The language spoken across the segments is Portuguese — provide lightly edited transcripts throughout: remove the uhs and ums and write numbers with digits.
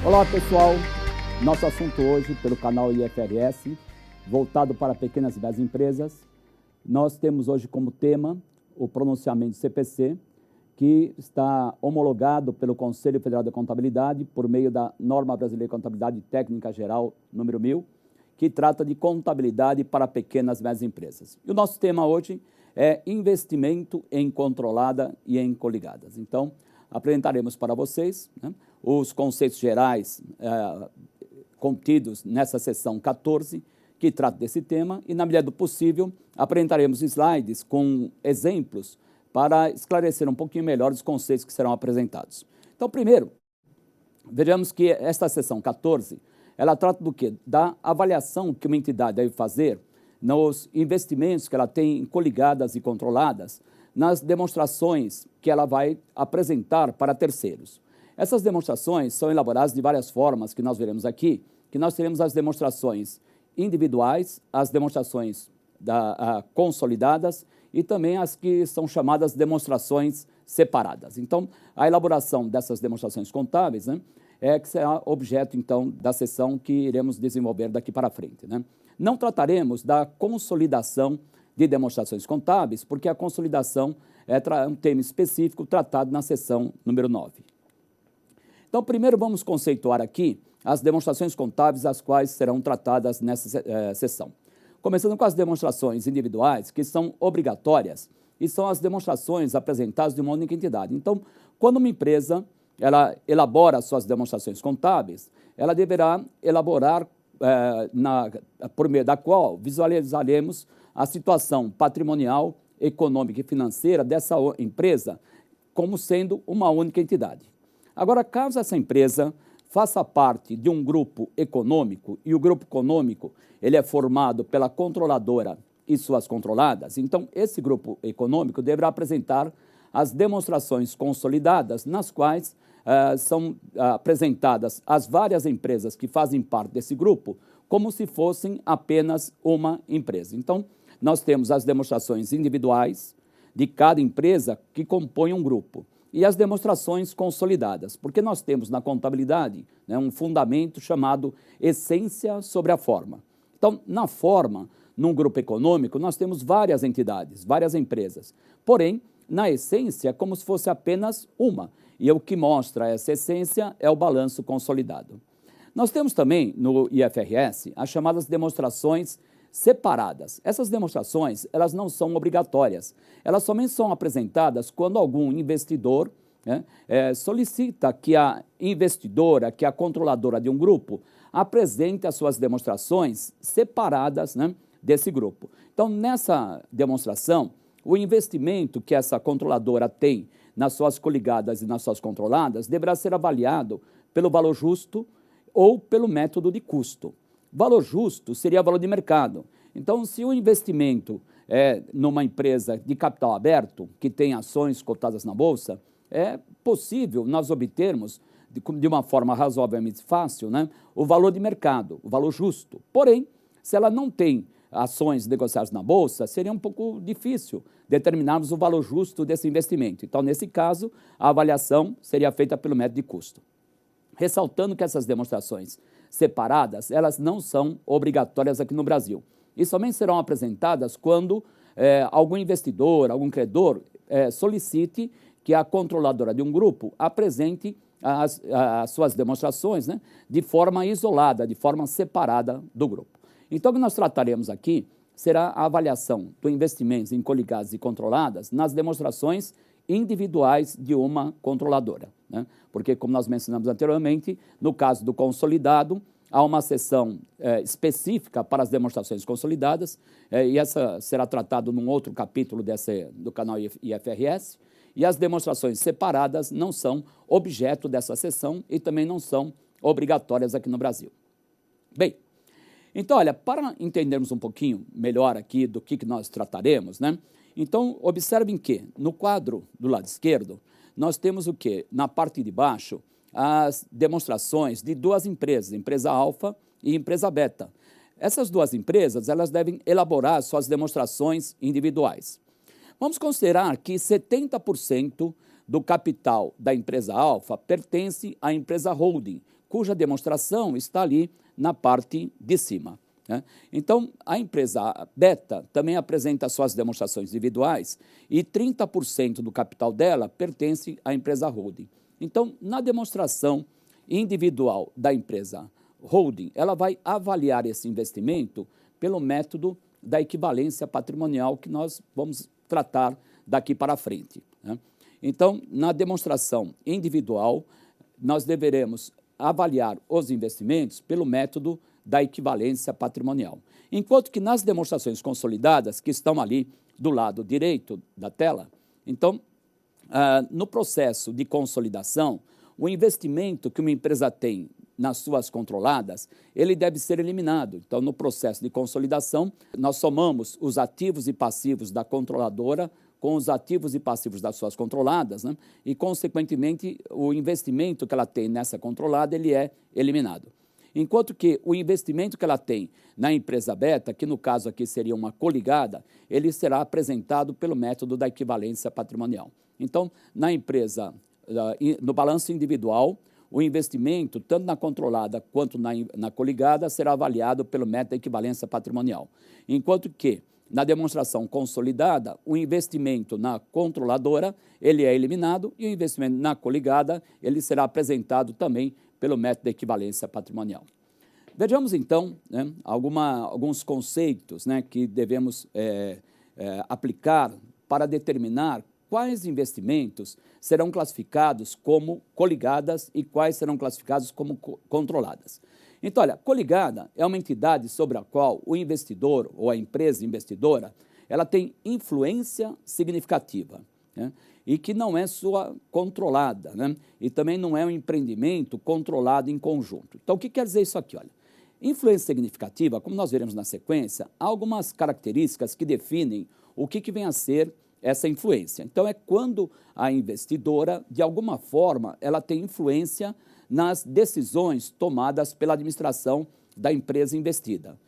Olá pessoal, nosso assunto hoje pelo canal IFRS, voltado para pequenas e médias empresas. Nós temos hoje como tema o pronunciamento CPC, que está homologado pelo Conselho Federal de Contabilidade por meio da Norma Brasileira de Contabilidade Técnica Geral número 1000, que trata de contabilidade para pequenas e médias empresas. E o nosso tema hoje é investimento em controlada e em coligadas. Então, apresentaremos para vocês, né, os conceitos gerais contidos nessa seção 14, que trata desse tema, e, na medida do possível, apresentaremos slides com exemplos para esclarecer um pouquinho melhor os conceitos que serão apresentados. Então, primeiro, vejamos que esta seção 14, ela trata do quê? Da avaliação que uma entidade deve fazer nos investimentos que ela tem coligadas e controladas, nas demonstrações que ela vai apresentar para terceiros. Essas demonstrações são elaboradas de várias formas que nós veremos aqui, que nós teremos as demonstrações individuais, as demonstrações consolidadas e também as que são chamadas demonstrações separadas. Então, a elaboração dessas demonstrações contábeis, né, é que será objeto, então, da sessão que iremos desenvolver daqui para frente, né? Não trataremos da consolidação de demonstrações contábeis, porque a consolidação é um tema específico tratado na seção número 9. Então, primeiro vamos conceituar aqui as demonstrações contábeis, as quais serão tratadas nessa sessão. Começando com as demonstrações individuais, que são obrigatórias, e são as demonstrações apresentadas de uma única entidade. Então, quando uma empresa ela elabora suas demonstrações contábeis, ela deverá elaborar, por meio da qual visualizaremos a situação patrimonial, econômica e financeira dessa empresa como sendo uma única entidade. Agora, caso essa empresa faça parte de um grupo econômico, e o grupo econômico ele é formado pela controladora e suas controladas, então esse grupo econômico deverá apresentar as demonstrações consolidadas, nas quais são apresentadas as várias empresas que fazem parte desse grupo, como se fossem apenas uma empresa. Então, nós temos as demonstrações individuais de cada empresa que compõe um grupo e as demonstrações consolidadas, porque nós temos na contabilidade, né, um fundamento chamado essência sobre a forma. Então, na forma, num grupo econômico, nós temos várias entidades, várias empresas, porém, na essência, é como se fosse apenas uma, e o que mostra essa essência é o balanço consolidado. Nós temos também, no IFRS, as chamadas demonstrações separadas. Essas demonstrações, elas não são obrigatórias, elas somente são apresentadas quando algum investidor, né, solicita que a investidora, que a controladora de um grupo, apresente as suas demonstrações separadas, né, desse grupo. Então, nessa demonstração, o investimento que essa controladora tem nas suas coligadas e nas suas controladas deverá ser avaliado pelo valor justo ou pelo método de custo. Valor justo seria valor de mercado. Então, se o investimento é numa empresa de capital aberto, que tem ações cotadas na Bolsa, é possível nós obtermos, de uma forma razoavelmente fácil, né, o valor de mercado, o valor justo. Porém, se ela não tem ações negociadas na Bolsa, seria um pouco difícil determinarmos o valor justo desse investimento. Então, nesse caso, a avaliação seria feita pelo método de custo. Ressaltando que essas demonstrações separadas, elas não são obrigatórias aqui no Brasil. E somente serão apresentadas quando algum investidor, algum credor solicite que a controladora de um grupo apresente as suas demonstrações, né, de forma isolada, de forma separada do grupo. Então, o que nós trataremos aqui será a avaliação do investimento em coligadas e controladas nas demonstrações individuais de uma controladora, né? Porque, como nós mencionamos anteriormente, no caso do consolidado, há uma seção específica para as demonstrações consolidadas, e essa será tratada num outro capítulo do canal IFRS, e as demonstrações separadas não são objeto dessa seção e também não são obrigatórias aqui no Brasil. Bem, então, olha, para entendermos um pouquinho melhor aqui do que nós trataremos, né? Então, observem que, no quadro do lado esquerdo, nós temos o quê? Na parte de baixo, as demonstrações de duas empresas, empresa alfa e empresa beta. Essas duas empresas, elas devem elaborar suas demonstrações individuais. Vamos considerar que 70% do capital da empresa alfa pertence à empresa holding, cuja demonstração está ali na parte de cima, né? Então, a empresa beta também apresenta suas demonstrações individuais e 30% do capital dela pertence à empresa holding. Então, na demonstração individual da empresa holding, ela vai avaliar esse investimento pelo método da equivalência patrimonial que nós vamos tratar daqui para frente, né? Então, na demonstração individual, nós deveremos avaliar os investimentos pelo método da equivalência patrimonial. Enquanto que nas demonstrações consolidadas, que estão ali do lado direito da tela, então, no processo de consolidação, o investimento que uma empresa tem nas suas controladas, ele deve ser eliminado. Então, no processo de consolidação, nós somamos os ativos e passivos da controladora com os ativos e passivos das suas controladas, né? E, consequentemente, o investimento que ela tem nessa controlada, ele é eliminado. Enquanto que o investimento que ela tem na empresa beta, que no caso aqui seria uma coligada, ele será apresentado pelo método da equivalência patrimonial. Então, na empresa, no balanço individual, o investimento, tanto na controlada quanto na coligada, será avaliado pelo método da equivalência patrimonial. Enquanto que, na demonstração consolidada, o investimento na controladora, ele é eliminado e o investimento na coligada, ele será apresentado também pelo método da equivalência patrimonial. Vejamos, então, né, alguns conceitos, né, que devemos aplicar para determinar quais investimentos serão classificados como coligadas e quais serão classificados como controladas. Então, olha, coligada é uma entidade sobre a qual o investidor ou a empresa investidora, ela tem influência significativa, né? E que não é sua controlada, né? E também não é um empreendimento controlado em conjunto. Então, o que quer dizer isso aqui? Olha, influência significativa, como nós veremos na sequência, há algumas características que definem o que vem a ser essa influência. Então, é quando a investidora, de alguma forma, ela tem influência nas decisões tomadas pela administração da empresa investida.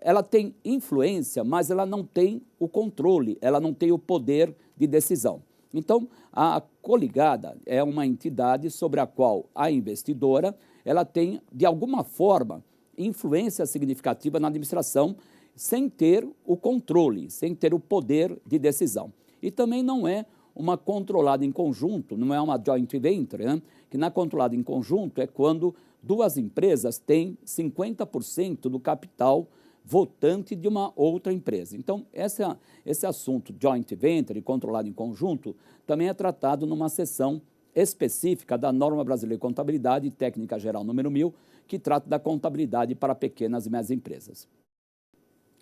Ela tem influência, mas ela não tem o controle, ela não tem o poder de decisão. Então, a coligada é uma entidade sobre a qual a investidora ela tem, de alguma forma, influência significativa na administração, sem ter o controle, sem ter o poder de decisão. E também não é uma controlada em conjunto, não é uma joint venture, né? Que na controlada em conjunto é quando duas empresas têm 50% do capital votante de uma outra empresa. Então, esse assunto joint venture e controlado em conjunto também é tratado numa seção específica da Norma Brasileira de Contabilidade e Técnica Geral número 1000, que trata da contabilidade para pequenas e médias empresas.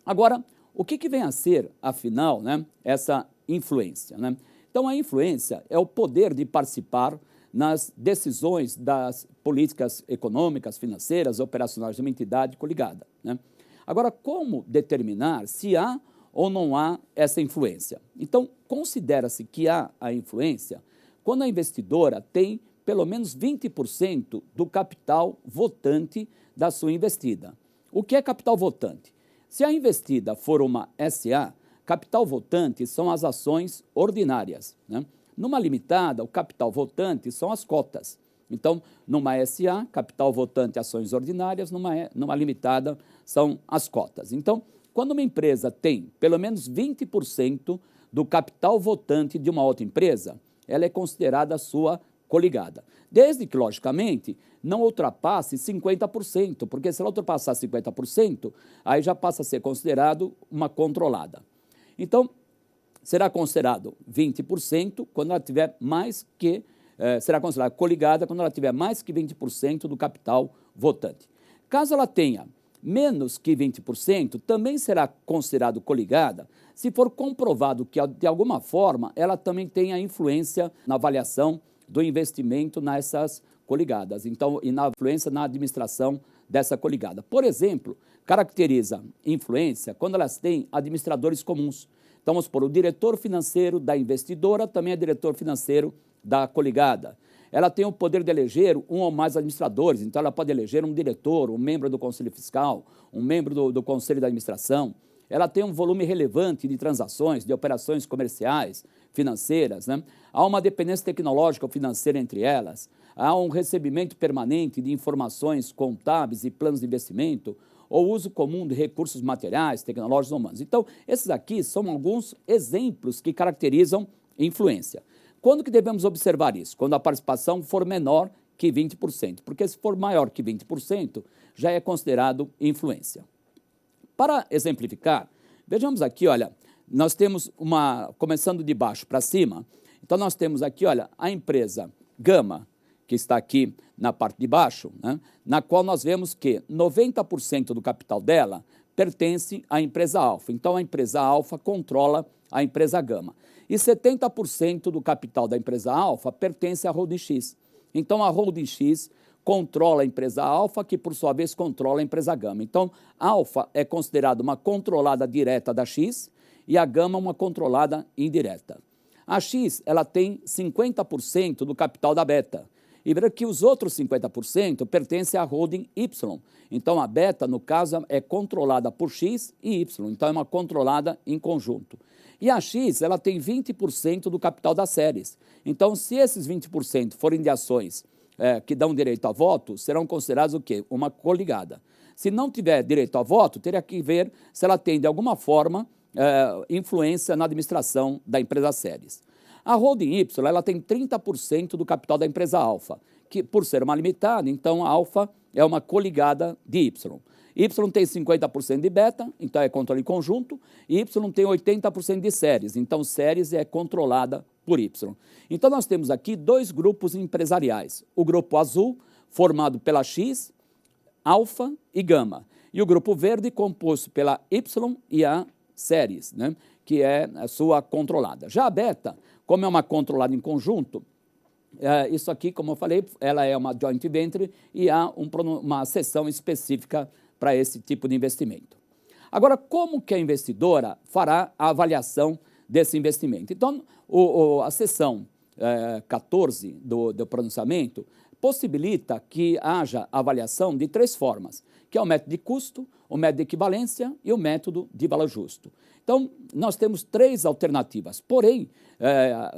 Agora, o que vem a ser, afinal, né, essa influência, né? Então, a influência é o poder de participar nas decisões das políticas econômicas, financeiras, operacionais de uma entidade coligada, né? Agora, como determinar se há ou não há essa influência? Então, considera-se que há a influência quando a investidora tem pelo menos 20% do capital votante da sua investida. O que é capital votante? Se a investida for uma SA, capital votante são as ações ordinárias, né? Numa limitada, o capital votante são as cotas. Então, numa SA, capital votante ações ordinárias, numa limitada são as cotas. Então, quando uma empresa tem pelo menos 20% do capital votante de uma outra empresa, ela é considerada sua coligada. Desde que, logicamente, não ultrapasse 50%, porque se ela ultrapassar 50%, aí já passa a ser considerado uma controlada. Então, será considerado 20% quando ela tiver mais que, será considerada coligada quando ela tiver mais que 20% do capital votante. Caso ela tenha menos que 20%, também será considerado coligada se for comprovado que, de alguma forma, ela também tenha influência na avaliação do investimento nessas coligadas, então, e na influência na administração dessa coligada. Por exemplo, caracteriza influência quando elas têm administradores comuns. Então, vamos supor, o diretor financeiro da investidora também é diretor financeiro da coligada. Ela tem o poder de eleger um ou mais administradores, então ela pode eleger um diretor, um membro do conselho fiscal, um membro do conselho de administração. Ela tem um volume relevante de transações, de operações comerciais, financeiras, né? Há uma dependência tecnológica ou financeira entre elas, há um recebimento permanente de informações contábeis e planos de investimento, ou uso comum de recursos materiais, tecnológicos ou humanos. Então, esses aqui são alguns exemplos que caracterizam influência. Quando que devemos observar isso? Quando a participação for menor que 20%, porque se for maior que 20%, já é considerado influência. Para exemplificar, vejamos aqui, olha, nós temos começando de baixo para cima, então nós temos aqui, olha, a empresa Gama, que está aqui na parte de baixo, né, na qual nós vemos que 90% do capital dela pertence à empresa Alfa. Então, a empresa Alfa controla a empresa Gama. E 70% do capital da empresa Alfa pertence à Holding X. Então, a Holding X controla a empresa Alfa, que, por sua vez, controla a empresa Gama. Então, a Alfa é considerada uma controlada direta da X e a Gama uma controlada indireta. A X ela tem 50% do capital da Beta. E veja que os outros 50% pertencem à holding Y. Então, a Beta, no caso, é controlada por X e Y. Então, é uma controlada em conjunto. E a X ela tem 20% do capital das séries. Então, se esses 20% forem de ações que dão direito a voto, serão considerados o quê? Uma coligada. Se não tiver direito a voto, teria que ver se ela tem, de alguma forma, influência na administração da empresa séries. A Holding Y ela tem 30% do capital da empresa Alfa, que, por ser uma limitada, então a Alfa é uma coligada de Y. Y tem 50% de Beta, então é controle conjunto, e Y tem 80% de séries, então séries é controlada por Y. Então nós temos aqui dois grupos empresariais, o grupo azul, formado pela X, Alfa e Gama, e o grupo verde, composto pela Y e a séries, né, que é a sua controlada. Já a Beta, como é uma controlada em conjunto, isso aqui, como eu falei, ela é uma joint venture e há uma seção específica para esse tipo de investimento. Agora, como que a investidora fará a avaliação desse investimento? Então, a seção 14 do pronunciamento possibilita que haja avaliação de três formas, que é o método de custo, o método de equivalência e o método de valor justo. Então, nós temos três alternativas, porém,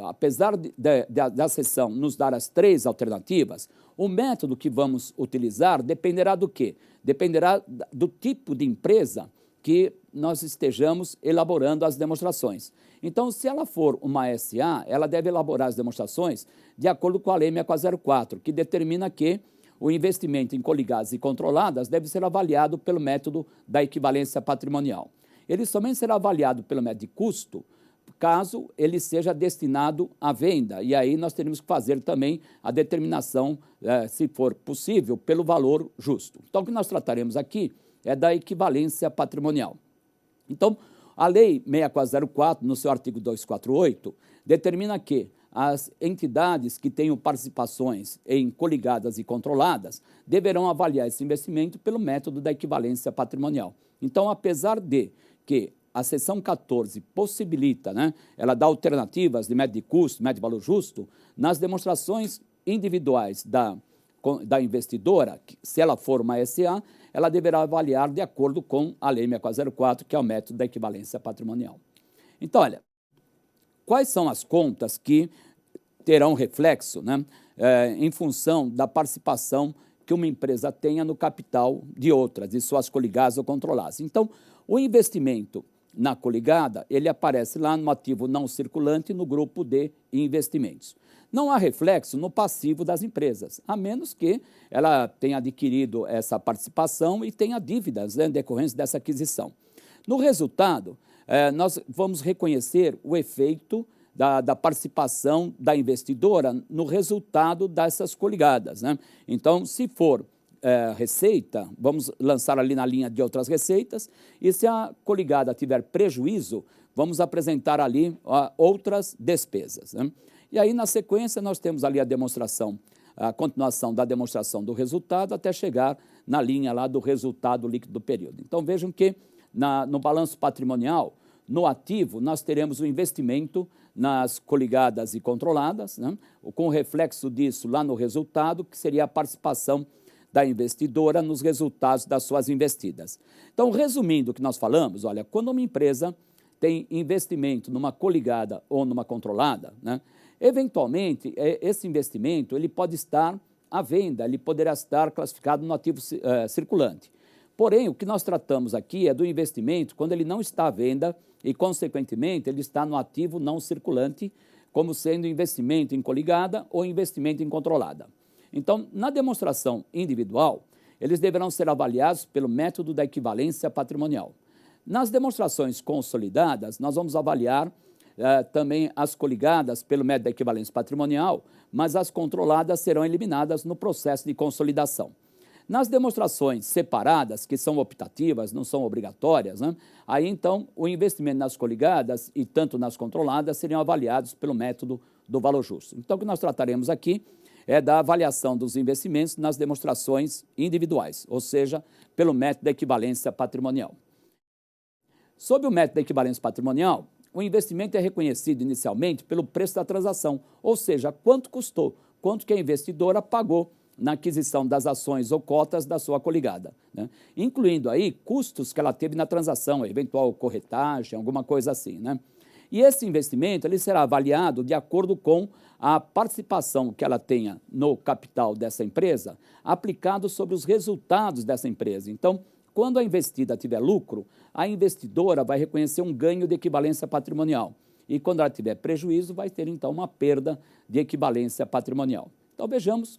apesar da seção nos dar as três alternativas, o método que vamos utilizar dependerá do quê? Dependerá do tipo de empresa que nós estejamos elaborando as demonstrações. Então, se ela for uma SA, ela deve elaborar as demonstrações de acordo com a Lei 6444, que determina que o investimento em coligadas e controladas deve ser avaliado pelo método da equivalência patrimonial. Ele somente será avaliado pelo método de custo caso ele seja destinado à venda. E aí nós teremos que fazer também a determinação, se for possível, pelo valor justo. Então, o que nós trataremos aqui é da equivalência patrimonial. Então, a Lei 6404, no seu artigo 248, determina que as entidades que tenham participações em coligadas e controladas deverão avaliar esse investimento pelo método da equivalência patrimonial. Então, apesar de que a seção 14 possibilita, né, ela dá alternativas de método de custo, método de valor justo, nas demonstrações individuais da investidora, se ela for uma SA, ela deverá avaliar de acordo com a Lei 6404, que é o método da equivalência patrimonial. Então, olha, quais são as contas que terão reflexo, né, em função da participação que uma empresa tenha no capital de outras, de suas coligadas ou controladas? Então, o investimento na coligada, ele aparece lá no ativo não circulante, no grupo de investimentos. Não há reflexo no passivo das empresas, a menos que ela tenha adquirido essa participação e tenha dívidas, né, em decorrência dessa aquisição. No resultado, nós vamos reconhecer o efeito da participação da investidora no resultado dessas coligadas, né? Então, se for receita, vamos lançar ali na linha de outras receitas, e se a coligada tiver prejuízo, vamos apresentar ali outras despesas, né? E aí, na sequência, nós temos ali a continuação da demonstração do resultado até chegar na linha lá do resultado líquido do período. Então, vejam que no balanço patrimonial, no ativo, nós teremos o investimento nas coligadas e controladas, né, com o reflexo disso lá no resultado, que seria a participação da investidora nos resultados das suas investidas. Então, resumindo o que nós falamos, olha, quando uma empresa tem investimento numa coligada ou numa controlada, né, eventualmente, esse investimento ele pode estar à venda, ele poderá estar classificado no ativo circulante. Porém, o que nós tratamos aqui é do investimento quando ele não está à venda e, consequentemente, ele está no ativo não circulante, como sendo investimento em coligada ou investimento em controlada. Então, na demonstração individual, eles deverão ser avaliados pelo método da equivalência patrimonial. Nas demonstrações consolidadas, nós vamos avaliar também as coligadas pelo método da equivalência patrimonial, mas as controladas serão eliminadas no processo de consolidação. Nas demonstrações separadas, que são optativas, não são obrigatórias, né, aí então o investimento nas coligadas e tanto nas controladas seriam avaliados pelo método do valor justo. Então, o que nós trataremos aqui é da avaliação dos investimentos nas demonstrações individuais, ou seja, pelo método da equivalência patrimonial. Sob o método da equivalência patrimonial, o investimento é reconhecido inicialmente pelo preço da transação, ou seja, quanto custou, quanto que a investidora pagou na aquisição das ações ou cotas da sua coligada, né, incluindo aí custos que ela teve na transação, eventual corretagem, alguma coisa assim, né. E esse investimento ele será avaliado de acordo com a participação que ela tenha no capital dessa empresa, aplicado sobre os resultados dessa empresa. Então, quando a investida tiver lucro, a investidora vai reconhecer um ganho de equivalência patrimonial. E quando ela tiver prejuízo, vai ter, então, uma perda de equivalência patrimonial. Então, vejamos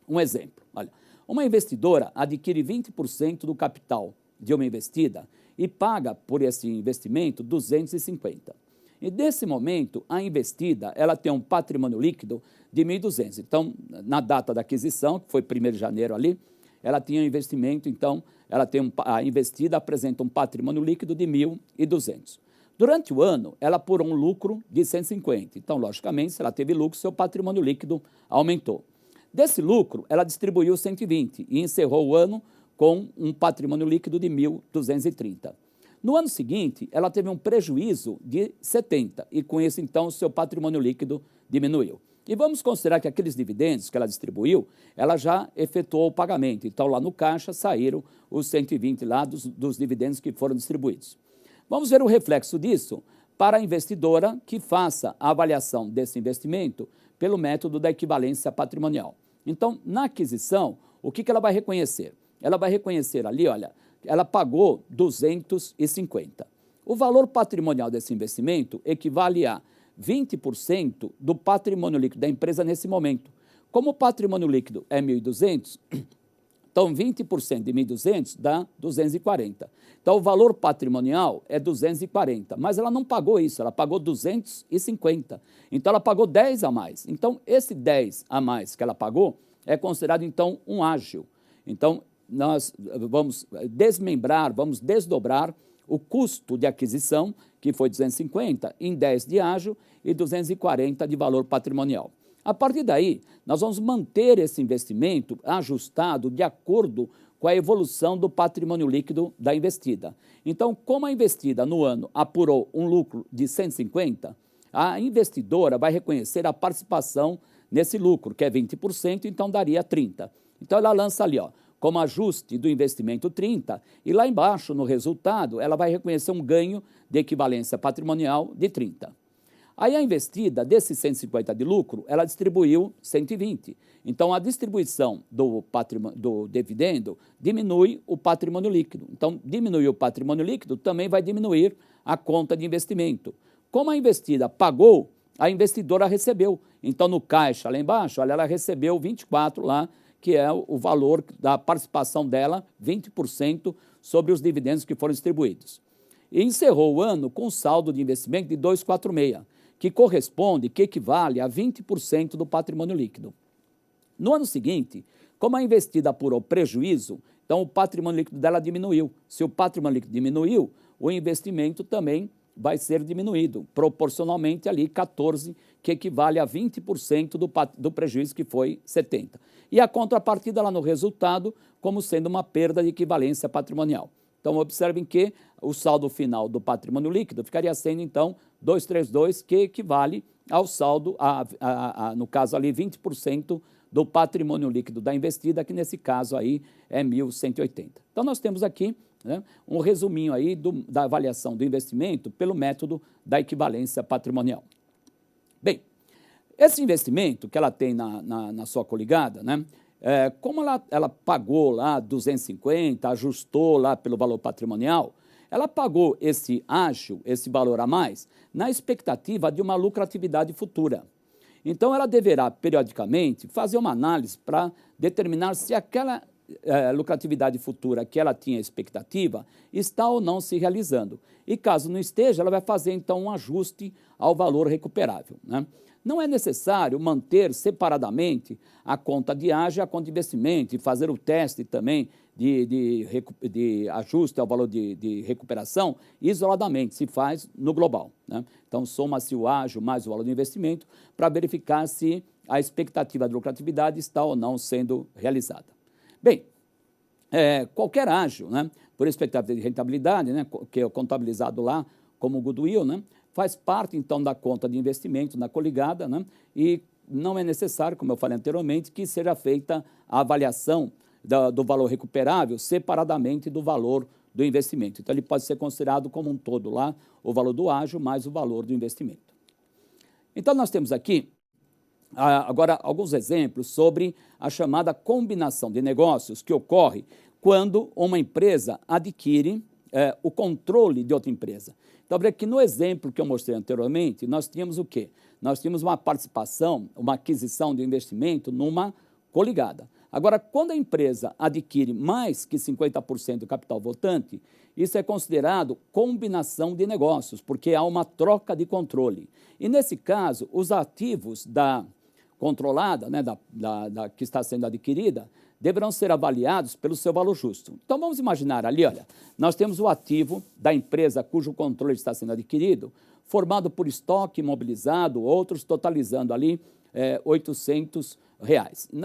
um exemplo. Olha, uma investidora adquire 20% do capital de uma investida e paga por esse investimento 250. E, desse momento, a investida ela tem um patrimônio líquido de 1.200. Então, na data da aquisição, que foi 1º de janeiro ali, ela tinha um investimento, então, a investida apresenta um patrimônio líquido de 1.200. Durante o ano, ela apurou um lucro de 150. Então, logicamente, se ela teve lucro, seu patrimônio líquido aumentou. Desse lucro, ela distribuiu 120 e encerrou o ano com um patrimônio líquido de 1.230. No ano seguinte, ela teve um prejuízo de 70 e, com isso, então, o seu patrimônio líquido diminuiu. E vamos considerar que aqueles dividendos que ela distribuiu, ela já efetuou o pagamento. Então, lá no caixa, saíram os 120 lá dos dividendos que foram distribuídos. Vamos ver o reflexo disso para a investidora que faça a avaliação desse investimento pelo método da equivalência patrimonial. Então, na aquisição, o que ela vai reconhecer? Ela vai reconhecer ali, olha, ela pagou 250. O valor patrimonial desse investimento equivale a 20% do patrimônio líquido da empresa nesse momento. Como o patrimônio líquido é 1.200, então 20% de 1.200 dá 240. Então, o valor patrimonial é 240, mas ela não pagou isso, ela pagou 250. Então, ela pagou 10 a mais. Então, esse 10 a mais que ela pagou é considerado, então, um ágio. Então, nós vamos desmembrar, vamos desdobrar o custo de aquisição, que foi 250, em 10 de ágio e 240 de valor patrimonial. A partir daí, nós vamos manter esse investimento ajustado de acordo com a evolução do patrimônio líquido da investida. Então, como a investida no ano apurou um lucro de 150, a investidora vai reconhecer a participação nesse lucro, que é 20%, então daria 30%. Então, ela lança ali, ó, como ajuste do investimento 30, e lá embaixo, no resultado, ela vai reconhecer um ganho de equivalência patrimonial de 30. Aí a investida, desses 150 de lucro, ela distribuiu 120. Então, a distribuição do dividendo diminui o patrimônio líquido. Então, diminuir o patrimônio líquido também vai diminuir a conta de investimento. Como a investida pagou, a investidora recebeu. Então, no caixa, lá embaixo, olha, ela recebeu 24 lá, que é o valor da participação dela, 20% sobre os dividendos que foram distribuídos. E encerrou o ano com saldo de investimento de 246, que equivale a 20% do patrimônio líquido. No ano seguinte, como a investida apurou prejuízo, então o patrimônio líquido dela diminuiu. Se o patrimônio líquido diminuiu, o investimento também vai ser diminuído, proporcionalmente ali 14, que equivale a 20% do prejuízo, que foi 70. E a contrapartida lá no resultado, como sendo uma perda de equivalência patrimonial. Então, observem que o saldo final do patrimônio líquido ficaria sendo, então, 232, que equivale ao saldo, no caso ali, 20% do patrimônio líquido da investida, que nesse caso aí é 1.180. Então, nós temos aqui né? Um resuminho aí da avaliação do investimento pelo método da equivalência patrimonial. Bem, esse investimento que ela tem na sua coligada, né? Como ela pagou lá 250, ajustou lá pelo valor patrimonial, ela pagou esse ágio, esse valor a mais, na expectativa de uma lucratividade futura. Então, ela deverá, periodicamente, fazer uma análise para determinar se aquela lucratividade futura que ela tinha expectativa está ou não se realizando. E, caso não esteja, ela vai fazer, então, um ajuste ao valor recuperável, né? Não é necessário manter separadamente a conta de ágio e a conta de investimento e fazer o teste também de ajuste ao valor de recuperação isoladamente, se faz no global, né? Então, soma-se o ágio mais o valor do investimento para verificar se a expectativa de lucratividade está ou não sendo realizada. Bem, qualquer ágio, né, por expectativa de rentabilidade, né, que é contabilizado lá como goodwill, né, faz parte, então, da conta de investimento na coligada, né, e não é necessário, como eu falei anteriormente, que seja feita a avaliação do valor recuperável separadamente do valor do investimento. Então, ele pode ser considerado como um todo lá, o valor do ágio mais o valor do investimento. Então, nós temos aqui, agora, alguns exemplos sobre a chamada combinação de negócios que ocorre quando uma empresa adquire o controle de outra empresa. Então, aqui no exemplo que eu mostrei anteriormente, nós tínhamos o quê? Nós tínhamos uma participação, uma aquisição de investimento numa coligada. Agora, quando a empresa adquire mais que 50% do capital votante, isso é considerado combinação de negócios, porque há uma troca de controle. E, nesse caso, os ativos da controlada, né, que está sendo adquirida, deverão ser avaliados pelo seu valor justo. Então, vamos imaginar ali, olha, nós temos o ativo da empresa cujo controle está sendo adquirido, formado por estoque imobilizado, outros totalizando ali R$800.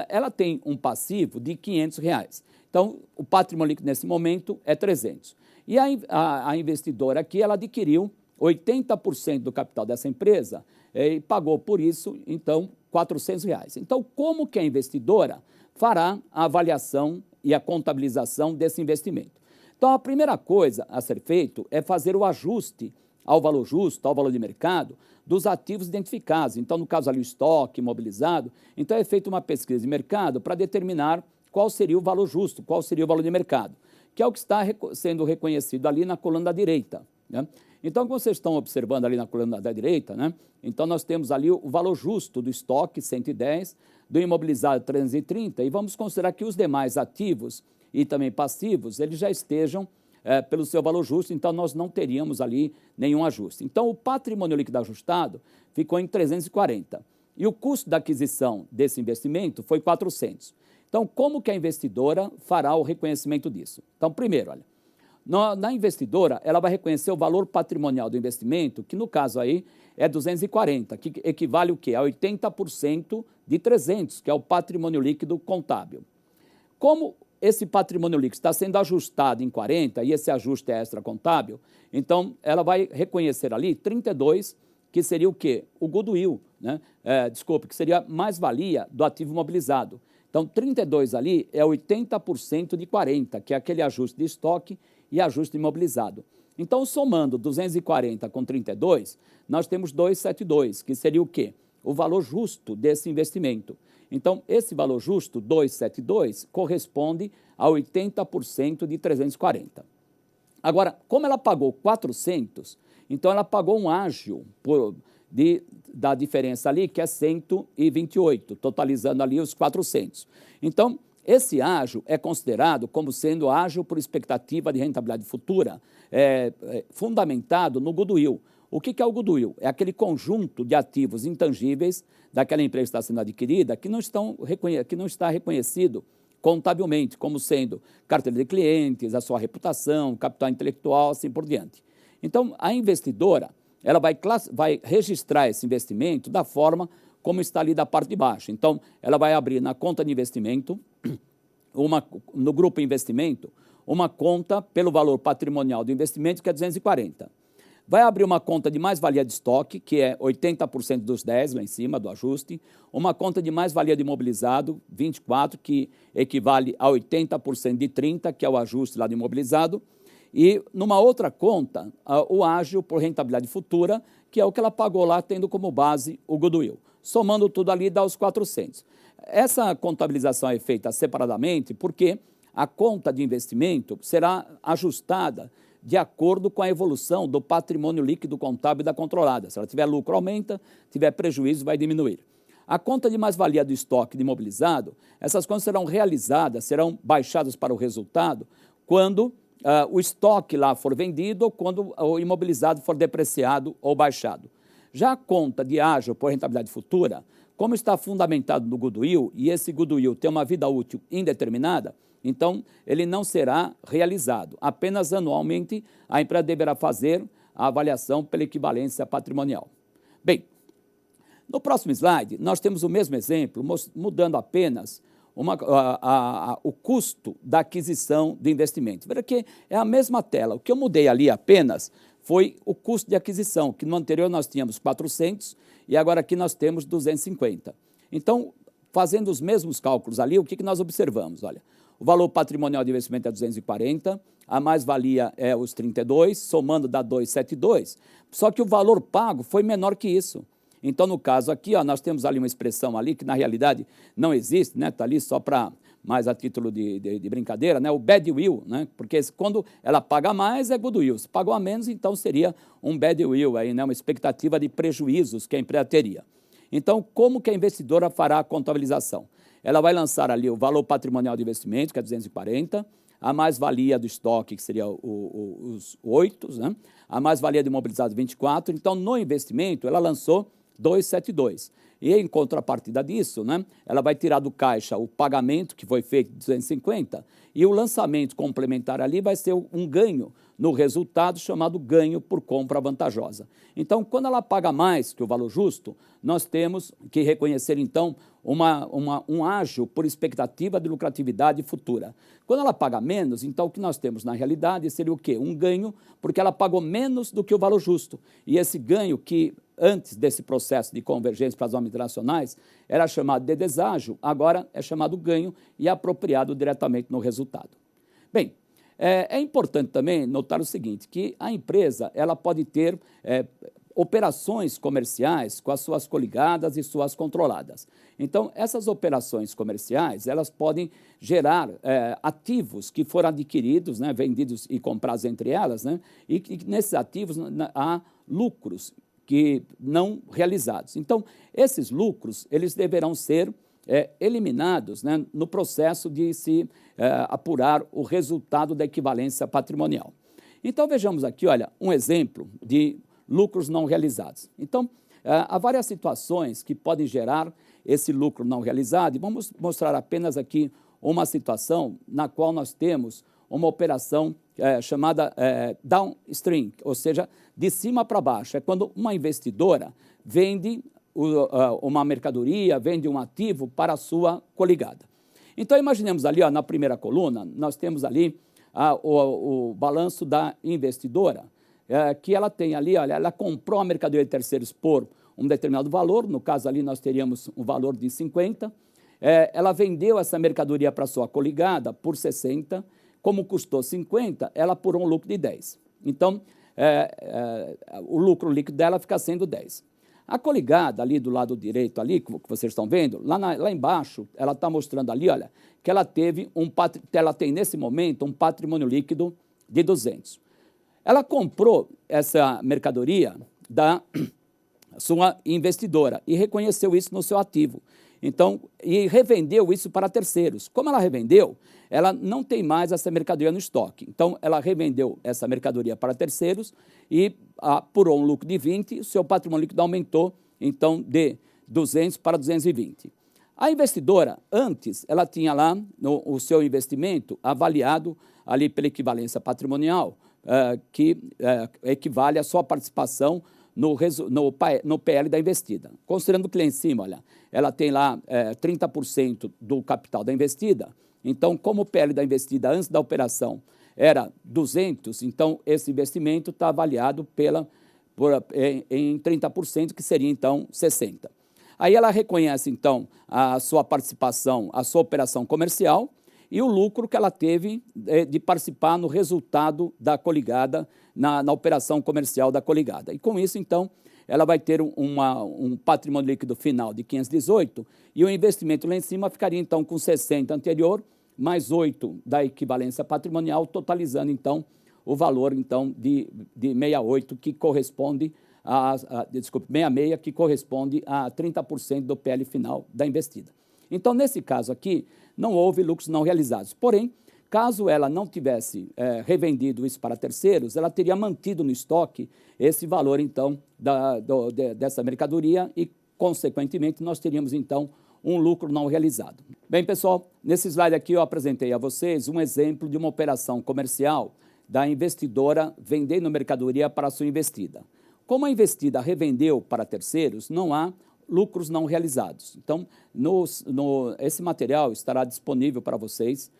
Ela tem um passivo de R$500. Então, o patrimônio líquido nesse momento é 300. E a investidora aqui, ela adquiriu 80% do capital dessa empresa e pagou por isso, então, R$400. Então, como que a investidora fará a avaliação e a contabilização desse investimento? Então, a primeira coisa a ser feito é fazer o ajuste ao valor justo, ao valor de mercado, dos ativos identificados. Então, no caso ali, o estoque imobilizado, então é feita uma pesquisa de mercado para determinar qual seria o valor justo, qual seria o valor de mercado, que é o que está sendo reconhecido ali na coluna da direita, né? Então, como vocês estão observando ali na coluna da direita, né? Então, nós temos ali o valor justo do estoque, 110, do imobilizado, 330, e vamos considerar que os demais ativos e também passivos, eles já estejam pelo seu valor justo, então nós não teríamos ali nenhum ajuste. Então, o patrimônio líquido ajustado ficou em 340, e o custo da aquisição desse investimento foi 400. Então, como que a investidora fará o reconhecimento disso? Então, primeiro, olha, na investidora, ela vai reconhecer o valor patrimonial do investimento, que no caso aí é 240, que equivale o quê? A 80% de 300, que é o patrimônio líquido contábil. Como esse patrimônio líquido está sendo ajustado em 40, e esse ajuste é extracontábil, então ela vai reconhecer ali 32, que seria o quê? O goodwill, né? Que seria mais-valia do ativo imobilizado. Então, 32 ali é 80% de 40, que é aquele ajuste de estoque e ajuste imobilizado. Então, somando 240 com 32, nós temos 272, que seria o quê? O valor justo desse investimento. Então, esse valor justo, 272, corresponde a 80% de 340. Agora, como ela pagou 400, então ela pagou um ágio da diferença ali, que é 128, totalizando ali os 400. Então, esse ágio é considerado como sendo ágio por expectativa de rentabilidade futura, fundamentado no goodwill. O que é o goodwill? É aquele conjunto de ativos intangíveis daquela empresa que está sendo adquirida que não está reconhecido contabilmente, como sendo carteira de clientes, a sua reputação, capital intelectual, assim por diante. Então, a investidora ela vai registrar esse investimento da forma como está ali da parte de baixo. Então, ela vai abrir na conta de investimento, no grupo investimento, uma conta pelo valor patrimonial do investimento, que é 240. Vai abrir uma conta de mais-valia de estoque, que é 80% dos 10, lá em cima, do ajuste. Uma conta de mais-valia de imobilizado, 24, que equivale a 80% de 30, que é o ajuste lá de imobilizado. E, numa outra conta, o ágio por rentabilidade futura, que é o que ela pagou lá, tendo como base o goodwill. Somando tudo ali, dá os 400. Essa contabilização é feita separadamente porque a conta de investimento será ajustada de acordo com a evolução do patrimônio líquido contábil da controlada. Se ela tiver lucro, aumenta, tiver prejuízo, vai diminuir. A conta de mais-valia do estoque de imobilizado, essas contas serão realizadas, serão baixadas para o resultado quando o estoque lá for vendido ou quando o imobilizado for depreciado ou baixado. Já a conta de ágio por rentabilidade futura, como está fundamentado no goodwill, e esse goodwill tem uma vida útil indeterminada, então ele não será realizado. Apenas anualmente a empresa deverá fazer a avaliação pela equivalência patrimonial. Bem, no próximo slide, nós temos o mesmo exemplo, mudando apenas o custo da aquisição de investimento. Veja que é a mesma tela. O que eu mudei ali apenas foi o custo de aquisição, que no anterior nós tínhamos 400 e agora aqui nós temos 250. Então, fazendo os mesmos cálculos ali, o que nós observamos? Olha, o valor patrimonial de investimento é 240, a mais-valia é os 32, somando dá 272, só que o valor pago foi menor que isso. Então, no caso aqui, ó, nós temos ali uma expressão ali que, na realidade, não existe, né? Está ali só para, mais a título de brincadeira, né? O badwill, né? Porque quando ela paga mais, é goodwill. Se pagou a menos, então seria um badwill, aí, né? Uma expectativa de prejuízos que a empresa teria. Então, como que a investidora fará a contabilização? Ela vai lançar ali o valor patrimonial de investimento, que é 240, a mais-valia do estoque, que seria os 8, né? A mais-valia do imobilizado, 24. Então, no investimento, ela lançou 272. E, em contrapartida disso, né, ela vai tirar do caixa o pagamento, que foi feito de 250, e o lançamento complementar ali vai ser um ganho no resultado, chamado ganho por compra vantajosa. Então, quando ela paga mais que o valor justo, nós temos que reconhecer, então, um ágio por expectativa de lucratividade futura. Quando ela paga menos, então, o que nós temos na realidade seria o quê? Um ganho, porque ela pagou menos do que o valor justo. E esse ganho que antes desse processo de convergência para as normas internacionais, era chamado de deságio, agora é chamado ganho e é apropriado diretamente no resultado. Bem, é importante também notar o seguinte, que a empresa ela pode ter operações comerciais com as suas coligadas e suas controladas. Então, essas operações comerciais, elas podem gerar ativos que foram adquiridos, né, vendidos e comprados entre elas, né, e nesses ativos há lucros que não realizados. Então, esses lucros, eles deverão ser eliminados, né, no processo de se apurar o resultado da equivalência patrimonial. Então, vejamos aqui, olha, um exemplo de lucros não realizados. Então, há várias situações que podem gerar esse lucro não realizado, e vamos mostrar apenas aqui uma situação na qual nós temos uma operação chamada downstream, ou seja, de cima para baixo. É quando uma investidora vende uma mercadoria, vende um ativo para a sua coligada. Então, imaginemos ali, ó, na primeira coluna, nós temos ali o balanço da investidora, que ela tem ali, olha, ela comprou a mercadoria de terceiros por um determinado valor, no caso ali nós teríamos um valor de 50, ela vendeu essa mercadoria para a sua coligada por 60, como custou 50, ela apurou um lucro de 10. Então, o lucro líquido dela fica sendo 10. A coligada ali do lado direito, ali, que vocês estão vendo, lá embaixo, ela está mostrando ali, olha, que ela tem nesse momento um patrimônio líquido de 200. Ela comprou essa mercadoria da sua investidora e reconheceu isso no seu ativo. Então, e revendeu isso para terceiros. Como ela revendeu, ela não tem mais essa mercadoria no estoque. Então, ela revendeu essa mercadoria para terceiros e apurou um lucro de 20, o seu patrimônio líquido aumentou, então, de 200 para 220. A investidora, antes, ela tinha lá o seu investimento avaliado ali pela equivalência patrimonial, que equivale à sua participação no PL da investida. Considerando que lá em cima, olha, ela tem lá 30% do capital da investida, então, como o PL da investida antes da operação era 200, então esse investimento está avaliado em 30%, que seria, então, 60. Aí ela reconhece, então, a sua participação, a sua operação comercial, e o lucro que ela teve de participar no resultado da coligada, na operação comercial da coligada. E com isso, então, ela vai ter um patrimônio líquido final de 518 e o investimento lá em cima ficaria, então, com 60 anterior, mais 8 da equivalência patrimonial, totalizando, então, o valor, então, de 68, que corresponde desculpe, 66, que corresponde a 30% do PL final da investida. Então, nesse caso aqui, não houve lucros não realizados. Porém, caso ela não tivesse revendido isso para terceiros, ela teria mantido no estoque esse valor, então, dessa mercadoria e, consequentemente, nós teríamos, então, um lucro não realizado. Bem, pessoal, nesse slide aqui eu apresentei a vocês um exemplo de uma operação comercial da investidora vendendo mercadoria para a sua investida. Como a investida revendeu para terceiros, não há lucros não realizados. Então, esse material estará disponível para vocês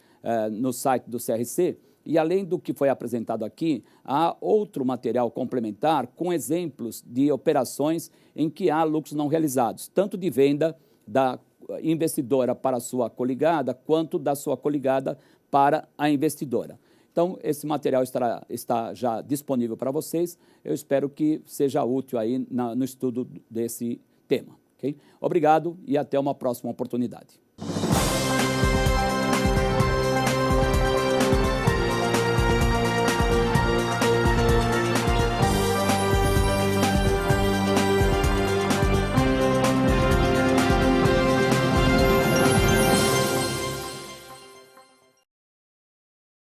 no site do CRC e, além do que foi apresentado aqui, há outro material complementar com exemplos de operações em que há lucros não realizados, tanto de venda da investidora para a sua coligada, quanto da sua coligada para a investidora. Então, esse material está já disponível para vocês. Eu espero que seja útil aí no estudo desse tema. Okay? Obrigado e até uma próxima oportunidade.